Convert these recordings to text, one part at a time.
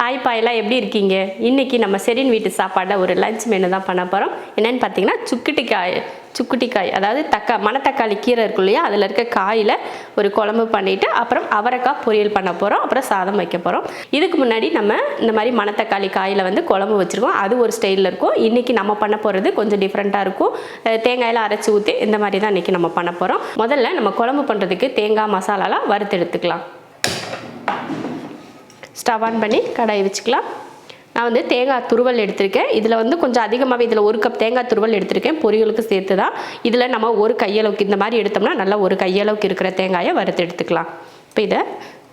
Hi பாயெல்லாம் எப்படி இருக்கீங்க? இன்றைக்கி நம்ம செரின் வீட்டு சாப்பாடில் ஒரு லஞ்ச் மெனு தான் பண்ண போகிறோம். என்னென்னு பார்த்தீங்கன்னா சுக்குட்டி காய் அதாவது மணத்தக்காளி கீரை இருக்கும் இல்லையா, அதில் இருக்க காயில் ஒரு குழம்பு பண்ணிவிட்டு அப்புறம் அவரைக்காய் பொரியல் பண்ண போகிறோம். அப்புறம் சாதம் வைக்க போகிறோம். இதுக்கு முன்னாடி நம்ம இந்த மாதிரி மணத்தக்காளி காயில் வந்து குழம்பு வச்சுருக்கோம். அது ஒரு ஸ்டைலில் இருக்கும். இன்றைக்கி நம்ம பண்ண போகிறது கொஞ்சம் டிஃப்ரெண்ட்டாக இருக்கும். தேங்காயெல்லாம் அரைச்சி ஊற்றி இந்த மாதிரி தான் இன்றைக்கி நம்ம பண்ண போகிறோம். முதல்ல நம்ம குழம்பு பண்ணுறதுக்கு தேங்காய் மசாலாலாம் வறுத்து எடுத்துக்கலாம். ஸ்டவ் ஆன் பண்ணி கடாயை வச்சுக்கலாம். நான் வந்து தேங்காய் துருவல் எடுத்திருக்கேன். இதில் வந்து கொஞ்சம் அதிகமாகவே இதில் 1 கப் தேங்காய் துருவல் எடுத்திருக்கேன். பொரியலுக்கு சேர்த்து தான். இதில் நம்ம ஒரு கையளவுக்கு இந்த மாதிரி எடுத்தோம்னா நல்லா ஒரு கையளவுக்கு இருக்கிற தேங்காயை வறுத்து எடுத்துக்கலாம். இப்போ இதை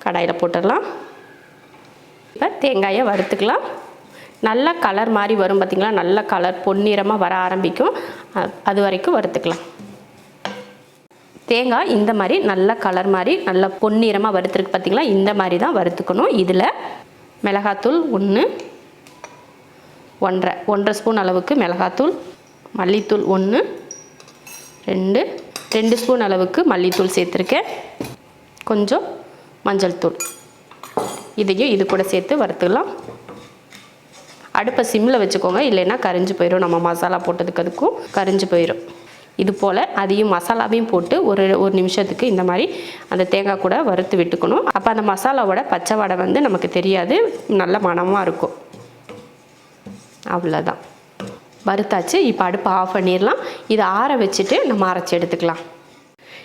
கடாயில் போட்டுடலாம். இப்போ தேங்காயை வறுத்துக்கலாம். நல்லா கலர் மாதிரி வரும் பார்த்திங்களா, நல்ல கலர் பொன்னிறமாக வர ஆரம்பிக்கும். அது வரைக்கும் வறுத்துக்கலாம். தேங்காய் இந்த மாதிரி நல்ல கலர் மாதிரி நல்ல பொன்னிறமாக வறுத்துருக்கு பார்த்திங்களா, இந்த மாதிரி தான் வறுத்துக்கணும். இதில் மிளகாத்தூள் 1.5 ஸ்பூன் அளவுக்கு மிளகாத்தூள், மல்லித்தூள் 1, 2 ஸ்பூன் அளவுக்கு மல்லித்தூள் சேர்த்துருக்கேன். கொஞ்சம் மஞ்சள் தூள், இதையும் இது கூட சேர்த்து வறுத்துக்கலாம். அடுப்பை சிம்மில் வச்சுக்கோங்க, இல்லைன்னா கரிஞ்சு போயிடும். நம்ம மசாலா போட்டதுக்கு அதுக்கும் கரிஞ்சு போயிடும். இது போல் அதையும் மசாலாவையும் போட்டு ஒரு நிமிஷத்துக்கு இந்த மாதிரி அந்த தேங்காய் கூட வறுத்து விட்டுக்கணும். அப்போ அந்த மசாலாவோட பச்சை வடை வந்து நமக்கு தெரியாது, நல்ல மணமாக இருக்கும். அவ்வளோதான், வறுத்தாச்சு. இப்போ அடுப்பை ஆஃப் பண்ணிடலாம். இதை ஆற வச்சுட்டு நம்ம அரைச்சி எடுத்துக்கலாம்.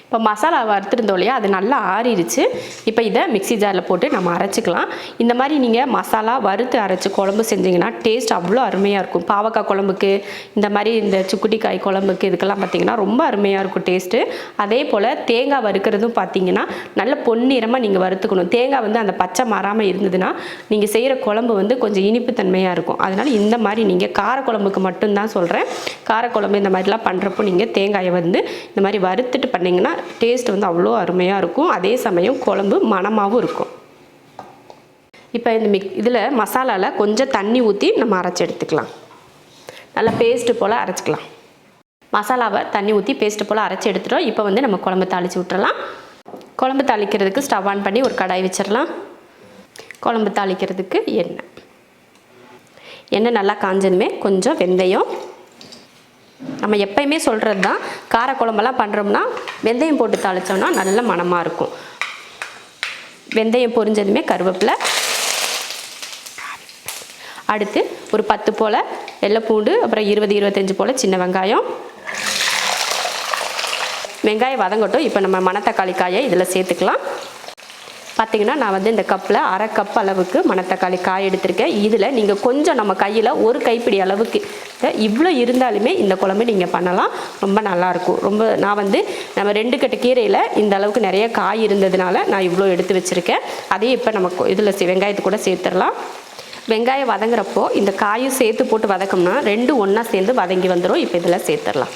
இப்போ மசாலா வறுத்துருந்தோம் இல்லையா, அது நல்லா ஆறிடுச்சு. இப்போ இதை மிக்ஸி ஜாரில் போட்டு நம்ம அரைச்சிக்கலாம். இந்த மாதிரி நீங்கள் மசாலா வறுத்து அரைச்சி குழம்பு செஞ்சிங்கன்னா டேஸ்ட் அவ்வளோ அருமையாக இருக்கும். பாவக்காய் குழம்புக்கு, இந்த மாதிரி இந்த சுக்குட்டி காய் குழம்புக்கு இதுக்கெல்லாம் பார்த்திங்கன்னா ரொம்ப அருமையாக இருக்கும் டேஸ்ட்டு. அதே போல் தேங்காய் வறுக்கிறதும் பார்த்திங்கன்னா நல்ல பொன்னிறமாக நீங்கள் வறுத்துக்கணும். தேங்காய் வந்து அந்த பச்சை மாறாமல் இருந்ததுன்னா நீங்கள் செய்கிற குழம்பு வந்து கொஞ்சம் இனிப்பு தன்மையாக இருக்கும். அதனால் இந்த மாதிரி நீங்கள் காரக்குழம்புக்கு மட்டும்தான் சொல்கிறேன். காரக்குழம்பு இந்த மாதிரிலாம் பண்ணுறப்போ நீங்கள் தேங்காயை வந்து இந்த மாதிரி வறுத்துட்டு பண்ணிங்கன்னா டேஸ்ட் வந்து அவ்வளோ அருமையாக இருக்கும். அதே சமயம் குழம்பு மணமாகவும் இருக்கும். இப்போ இந்த இதில் மசாலாவில் கொஞ்சம் தண்ணி ஊற்றி நம்ம அரைச்சி எடுத்துக்கலாம். நல்லா பேஸ்ட்டு போல் அரைச்சிக்கலாம். மசாலாவை தண்ணி ஊற்றி பேஸ்ட்டு போல் அரைச்சி எடுத்துட்டோம். இப்போ வந்து நம்ம குழம்பு தாளித்து விட்டுறலாம். குழம்பு தாளிக்கிறதுக்கு ஸ்டவ் ஆன் பண்ணி ஒரு கடாய் வச்சிடலாம். குழம்பு தாளிக்கிறதுக்கு எண்ணெய் நல்லா காஞ்சதுமே கொஞ்சம் வெந்தயம். நம்ம எப்பயுமே சொல்கிறது தான், காரக்குழம்பெல்லாம் பண்ணுறோம்னா வெந்தயம் போட்டு தாளித்தோம்னா நல்ல மணமாக இருக்கும். வெந்தயம் பொரிஞ்சதுமே கருவேப்பிலை, அடுத்து ஒரு 10 போல் வெள்ளைப்பூண்டு, அப்புறம் 20-25 போல் சின்ன வெங்காயம். வெங்காயம் வதங்கட்டும். இப்போ நம்ம மணத்தக்காளி காயை இதில் சேர்த்துக்கலாம். பார்த்திங்கன்னா நான் வந்து இந்த கப்பில் 1/2 கப் அளவுக்கு மணத்தக்காளி காய் எடுத்திருக்கேன். இதில் நீங்கள் கொஞ்சம் நம்ம கையில் ஒரு கைப்பிடி அளவுக்கு இவ்வளோ இருந்தாலுமே இந்த குழம்பு நீங்கள் பண்ணலாம், ரொம்ப நல்லாயிருக்கும். நான் வந்து நம்ம 2 கட்டு கீரையில் இந்த அளவுக்கு நிறைய காய் இருந்ததுனால நான் இவ்வளோ எடுத்து வச்சுருக்கேன். அதையும் இப்போ நம்ம இதில் வெங்காயத்து கூட சேர்த்துடலாம். வெங்காயம் வதங்குறப்போ இந்த காயும் சேர்த்து போட்டு வதக்கம்னா 2 ஒன்றா சேர்ந்து வதங்கி வந்துடும். இப்போ இதில் சேர்த்துடலாம்.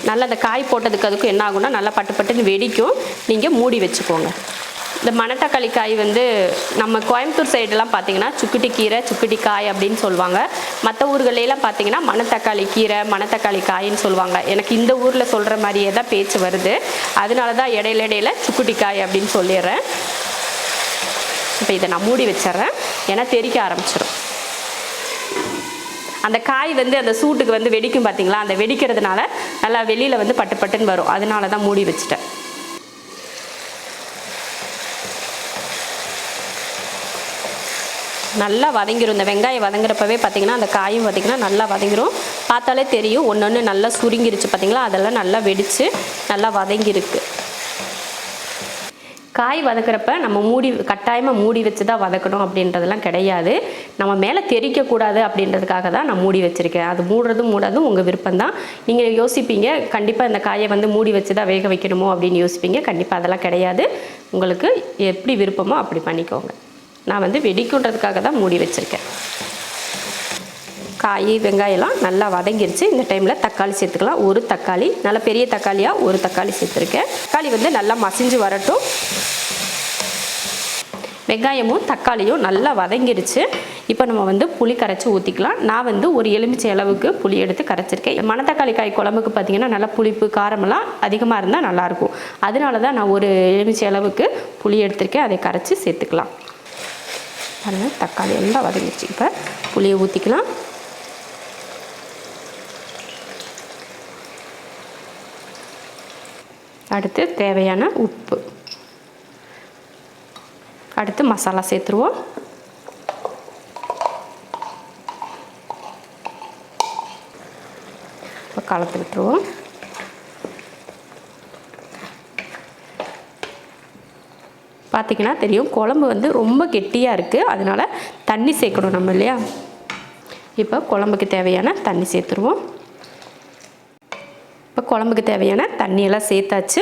நல்லா அந்த காய் போட்டதுக்கு அதுக்கும் என்ன ஆகும்னா நல்லா பட்டுன்னு வெடிக்கும். நீங்கள் மூடி வச்சுக்கோங்க. இந்த மணத்தக்காளி காய் வந்து நம்ம கோயம்புத்தூர் சைடெலாம் பார்த்திங்கன்னா சுக்குட்டி கீரை, சுக்குட்டி காய் அப்படின்னு சொல்லுவாங்க. மற்ற ஊர்களெலாம் பார்த்திங்கன்னா மணத்தக்காளி கீரை, மணத்தக்காளி காயின்னு சொல்லுவாங்க. எனக்கு இந்த ஊரில் சொல்கிற மாதிரியே தான் பேச்சு வருது. அதனால தான் இடையில சுக்குட்டி காய் அப்படின்னு சொல்லிடுறேன். இப்போ இதை நான் மூடி வச்சிட்றேன், ஏன்னா தெறிக்க ஆரம்பிச்சிடும். அந்த காய் வந்து அந்த சூட்டுக்கு வந்து வெடிக்கும் பார்த்திங்களா, அந்த வெடிக்கிறதுனால நல்லா வெளியில் வந்து பட்டுன்னு வரும். அதனால தான் மூடி வச்சுட்டேன். நல்லா வதங்கிடும். இந்த வெங்காயம் வதங்குறப்பவே பார்த்திங்கன்னா அந்த காயும் பார்த்திங்கன்னா நல்லா வதங்கிடும். பார்த்தாலே தெரியும், ஒன்று நல்லா சுருங்கிருச்சு பார்த்திங்களா, அதெல்லாம் நல்லா வெடித்து நல்லா வதங்கிருக்கு. காய் வதக்கிறப்ப நம்ம கட்டாயமாக மூடி வச்சு தான் வதக்கணும் அப்படின்றதெல்லாம் கிடையாது. நம்ம மேலே தெரிக்கக்கூடாது அப்படின்றதுக்காக தான் நான் மூடி வச்சுருக்கேன். அது மூடாதும் உங்கள் விருப்பம்தான். நீங்கள் யோசிப்பீங்க கண்டிப்பாக இந்த காயை வந்து மூடி வச்சு தான் வேக வைக்கணுமோ அப்படின்னு யோசிப்பீங்க. கண்டிப்பாக அதெல்லாம் கிடையாது. உங்களுக்கு எப்படி விருப்பமோ அப்படி பண்ணிக்கோங்க. நான் வந்து வெடிக்குன்றதுக்காக தான் மூடி வச்சுருக்கேன். காய் வெங்காயம்லாம் நல்லா வதங்கிருச்சு. இந்த டைமில் தக்காளி சேர்த்துக்கலாம். ஒரு தக்காளி, நல்ல பெரிய தக்காளியாக ஒரு தக்காளி சேர்த்துருக்கேன். தக்காளி வந்து நல்லா மசிஞ்சு வரட்டும். வெங்காயமும் தக்காளியும் நல்லா வதங்கிருச்சு. இப்போ நம்ம வந்து புளி கரைச்சி ஊற்றிக்கலாம். நான் வந்து ஒரு எலுமிச்சை அளவுக்கு புளி எடுத்து கரைச்சிருக்கேன். மணத்தக்காளி காய் குழம்புக்கு பார்த்திங்கன்னா நல்லா புளிப்பு காரமெல்லாம் அதிகமாக இருந்தால் நல்லாயிருக்கும். அதனால தான் நான் ஒரு எலுமிச்சை அளவுக்கு புளி எடுத்திருக்கேன். அதை கரைச்சி சேர்த்துக்கலாம். பாருங்கள் தக்காளி எல்லாம் வதங்கிடுச்சு. இப்போ புளியை ஊற்றிக்கலாம். அடுத்து தேவையான உப்பு, அடுத்து மசாலா சேர்த்துருவோம். இப்போ கலந்து விட்டுருவோம். பார்த்திங்கன்னா தெரியும் குழம்பு வந்து ரொம்ப கெட்டியாக இருக்குது, அதனால் தண்ணி சேர்க்கணும் நம்ம இல்லையா. இப்போ குழம்புக்கு தேவையான தண்ணி சேர்த்துருவோம். இப்போ குழம்புக்கு தேவையான தண்ணியெல்லாம் சேர்த்தாச்சு.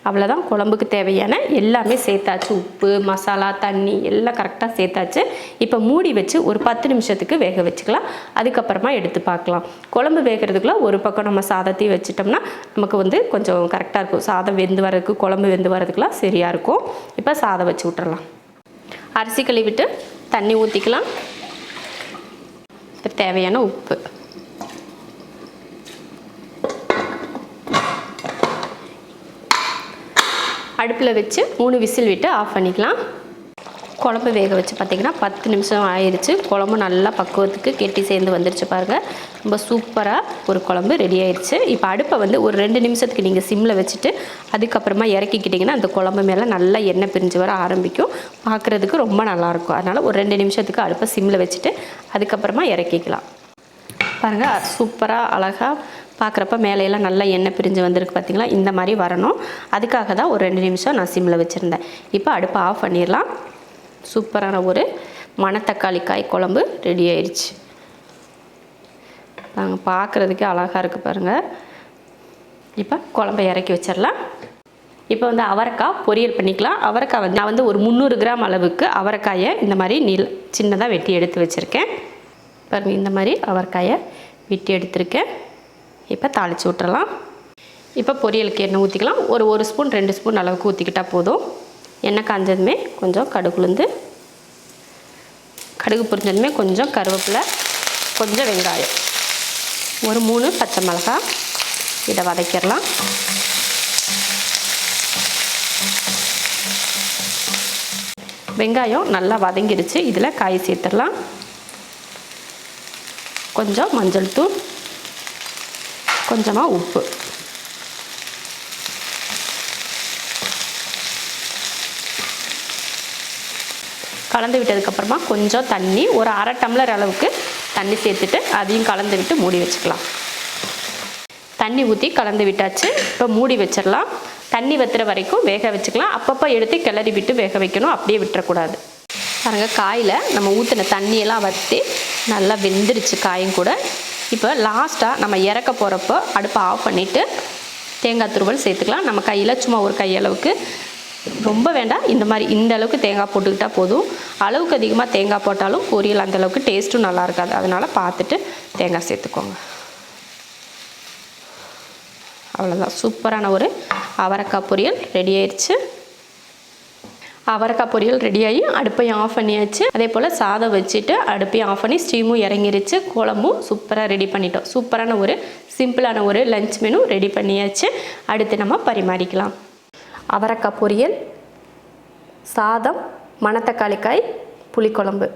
அவ்வளோதான், குழம்புக்கு தேவையான எல்லாமே சேர்த்தாச்சு. உப்பு, மசாலா, தண்ணி எல்லாம் கரெக்டாக சேர்த்தாச்சு. இப்போ மூடி வச்சு ஒரு 10 நிமிஷத்துக்கு வேக வச்சுக்கலாம். அதுக்கப்புறமா எடுத்து பார்க்கலாம். குழம்பு வேகிறதுக்குள்ள ஒரு பக்கம் நம்ம சாதத்தையும் வச்சிட்டோம்னா நமக்கு வந்து கொஞ்சம் கரெக்டாக இருக்கும். சாதம் வெந்து வரதுக்கு, குழம்பு வெந்து வரதுக்குலாம் சரியாக இருக்கும். இப்போ சாதம் வச்சு விட்டுறலாம். அரிசி கழுவிட்டு தண்ணி ஊற்றிக்கலாம். தேவையான உப்பு, அடுப்பில் வச்சு 3 விசில் விட்டு ஆஃப் பண்ணிக்கலாம். குழம்பு வேக வச்சு பார்த்திங்கன்னா 10 நிமிஷம் ஆயிடுச்சு. குழம்பு நல்லா பக்குவத்துக்கு கெட்டி சேர்ந்து வந்துருச்சு பாருங்கள். ரொம்ப சூப்பராக ஒரு குழம்பு ரெடி ஆயிடுச்சு. இப்போ அடுப்பை வந்து ஒரு 2 நிமிஷத்துக்கு நீங்கள் சிம்மில் வச்சுட்டு அதுக்கப்புறமா இறக்கிக்கிட்டிங்கன்னா அந்த குழம்பு மேலே நல்லா எண்ணெய் பிரிஞ்சு வர ஆரம்பிக்கும். பார்க்குறதுக்கு ரொம்ப நல்லாயிருக்கும். அதனால் ஒரு 2 நிமிஷத்துக்கு அடுப்பை சிம்மில் வச்சுட்டு அதுக்கப்புறமா இறக்கிக்கலாம். பாருங்கள் சூப்பராக அழகாக பார்க்குறப்ப மேலையெல்லாம் நல்லா எண்ணெய் பிரிஞ்சு வந்திருக்கு பார்த்திங்களா. இந்த மாதிரி வரணும். அதுக்காக தான் ஒரு 2 நிமிஷம் நான் சிம்மில் வச்சுருந்தேன். இப்போ அடுப்பை ஆஃப் பண்ணிடலாம். சூப்பரான ஒரு மணத்தக்காளி காய் குழம்பு ரெடி ஆயிடுச்சு. நாங்கள் பார்க்குறதுக்கே அழகாக இருக்குது பாருங்கள். இப்போ குழம்பை இறக்கி வச்சிடலாம். இப்போ வந்து அவரைக்காய் பொரியல் பண்ணிக்கலாம். அவரைக்காய் வந்து நான் வந்து ஒரு 300 கிராம் அளவுக்கு அவரைக்காயை இந்த மாதிரி சின்னதாக வெட்டி எடுத்து வச்சுருக்கேன். பாருங்கள் இந்த மாதிரி அவரைக்காயை வெட்டி எடுத்துருக்கேன். இப்போ தாளித்து விட்டுறலாம். இப்போ பொரியலுக்கு எண்ணெய் ஊற்றிக்கலாம். ஒரு ஸ்பூன் 2 ஸ்பூன் அளவுக்கு ஊற்றிக்கிட்டால் போதும். எண்ணெய் காஞ்சதுமே கொஞ்சம் கடுகு பொரிஞ்சதுமே கொஞ்சம் கருவேப்பிலை, கொஞ்சம் வெங்காயம், ஒரு 3 பச்சை மிளகாய், இதை வதக்கிடலாம். வெங்காயம் நல்லா வதங்கிடுச்சு. இதில் காய் சேர்த்துடலாம். கொஞ்சம் மஞ்சள் தூள், கொஞ்சமாக உப்பு, கலந்து விட்டதுக்கப்புறமா கொஞ்சம் தண்ணி, ஒரு அரை டம்ளர் அளவுக்கு தண்ணி சேர்த்துட்டு அதையும் கலந்து விட்டு மூடி வச்சுக்கலாம். தண்ணி ஊற்றி கலந்து விட்டாச்சு. இப்போ மூடி வச்சிடலாம். தண்ணி வத்துற வரைக்கும் வேக வச்சுக்கலாம். அப்பப்போ எடுத்து கிளறி விட்டு வேக வைக்கணும், அப்படியே விட்டுறக்கூடாது. பாருங்கள் காயில் நம்ம ஊற்றின தண்ணியெல்லாம் வற்றி நல்லா வெந்துருச்சு காயும் கூட. இப்போ லாஸ்ட்டாக நம்ம இறக்க போகிறப்போ அடுப்பை ஆஃப் பண்ணிவிட்டு தேங்காய் துருவல் சேர்த்துக்கலாம். நம்ம கையில் சும்மா ஒரு கையளவுக்கு, ரொம்ப வேண்டாம், இந்த அளவுக்கு தேங்காய் போட்டுக்கிட்டால் போதும். அளவுக்கு அதிகமாக தேங்காய் போட்டாலும் பொரியல் அந்தளவுக்கு டேஸ்ட்டும் நல்லா இருக்காது. அதனால் பார்த்துட்டு தேங்காய் சேர்த்துக்கோங்க. அவ்வளோதான், சூப்பரான ஒரு அவரைக்காய் பொரியல் ரெடி ஆயிடுச்சு. அவரைக்காய் பொரியல் ரெடியாகி அடுப்பையும் ஆஃப் பண்ணியாச்சு. அதே போல் சாதம் வச்சுட்டு அடுப்பையும் ஆஃப் பண்ணி ஸ்டீமும் இறங்கிருச்சு. குழம்பும் சூப்பராக ரெடி பண்ணிட்டோம். சூப்பரான ஒரு சிம்பிளான ஒரு லஞ்ச் மெனு ரெடி பண்ணியாச்சு. அடுத்து நம்ம பரிமாறிக்கலாம். அவரைக்காய் பொரியல், சாதம், மணத்தக்காளி காய், புளிக்குழம்பு,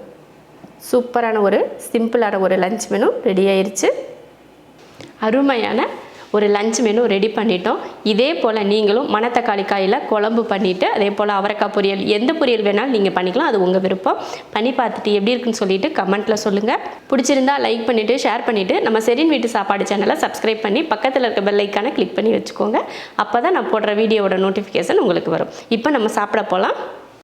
சூப்பரான ஒரு சிம்பிளான ஒரு லஞ்ச் மெனு ரெடி ஆயிடுச்சு. அருமையான ஒரு லஞ்ச் மெனு ரெடி பண்ணிட்டோம். இதே போல் நீங்களும் மணத்தக்காளி காயில் குழம்பு பண்ணிவிட்டு அதே போல் அவரைக்காய் பொரியல், எந்த பொரியல் வேணாலும் நீங்கள் பண்ணிக்கலாம். அது உங்கள் விருப்பம். பண்ணி பார்த்துட்டு எப்படி இருக்குன்னு சொல்லிட்டு கமெண்ட்டில் சொல்லுங்கள். பிடிச்சிருந்தா லைக் பண்ணிவிட்டு ஷேர் பண்ணிவிட்டு நம்ம ஷெரின் வீட்டு சாப்பாடு சேனலை சப்ஸ்கிரைப் பண்ணி பக்கத்தில் இருக்க பெல் ஐக்கானை கிளிக் பண்ணி வச்சுக்கோங்க. அப்போ தான் நான் போடுற வீடியோவோட நோட்டிஃபிகேஷன் உங்களுக்கு வரும். இப்போ நம்ம சாப்பிட போகலாம்.